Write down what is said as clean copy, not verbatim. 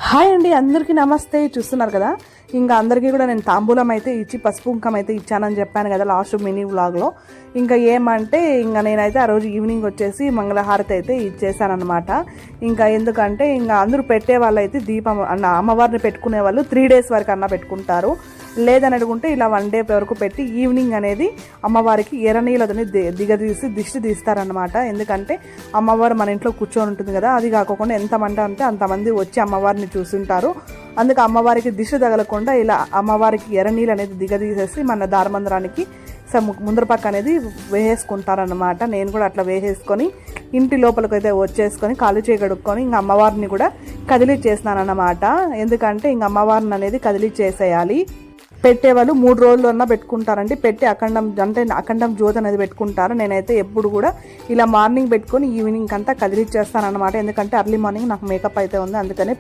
Hi అండి, అందరికీ నమస్తే. చూస్తున్నారు కదా, ఇంకా అందరికీ కూడా నేను తాంబూలం అయితే ఇచ్చి పసుపు కుంకం అయితే ఇచ్చానని చెప్పాను కదా లాస్ట్ మినీ వ్లాగ్లో. ఇంకా ఏమంటే ఇంకా నేనైతే ఆ రోజు ఈవినింగ్ వచ్చేసి మంగళహారతి అయితే ఇచ్చేసానమాట. ఇంకా ఎందుకంటే ఇంకా అందరూ పెట్టే వాళ్ళు అయితే దీపం అన్న అమ్మవారిని పెట్టుకునే వాళ్ళు 3 days వరకు అన్న పెట్టుకుంటారు. లేదని అడుగుంటే ఇలా 1 day వరకు పెట్టి ఈవినింగ్ అనేది అమ్మవారికి ఎర్రనీళ్ళని దిగదీసి దిష్టి తీస్తారనమాట. ఎందుకంటే అమ్మవారు మన ఇంట్లో కూర్చొని ఉంటుంది కదా, అది కాకుండా ఎంతమంది అంటే అంతమంది వచ్చి అమ్మవారిని చూస్తుంటారు. అందుకే అమ్మవారికి దిష్టి తగలకుండా ఇలా అమ్మవారికి ఎర్రనీళ్ళు అనేది దిగదీసేసి మన దారమందిరానికి ముందర పక్క అనేది వేసేసుకుంటారనమాట. నేను కూడా అట్లా వేసేసుకొని ఇంటి లోపలికి అయితే వచ్చేసుకొని కాలు చేయగడుక్కొని ఇంక అమ్మవారిని కూడా కదిలి చేసినానన్నమాట. ఎందుకంటే ఇంక అమ్మవారిని అనేది కదిలి చేసేయాలి. పెట్టేవాళ్ళు 3 రోజులు అన్నా పెట్టుకుంటారండి. పెట్టి అఖండం జ్యోతి అనేది పెట్టుకుంటారు. నేనైతే ఎప్పుడు కూడా ఇలా మార్నింగ్ పెట్టుకొని ఈవినింగ్ అంతా కదిలిచ్చేస్తానమాట. ఎందుకంటే అర్లీ మార్నింగ్ నాకు మేకప్ అయితే ఉంది, అందుకని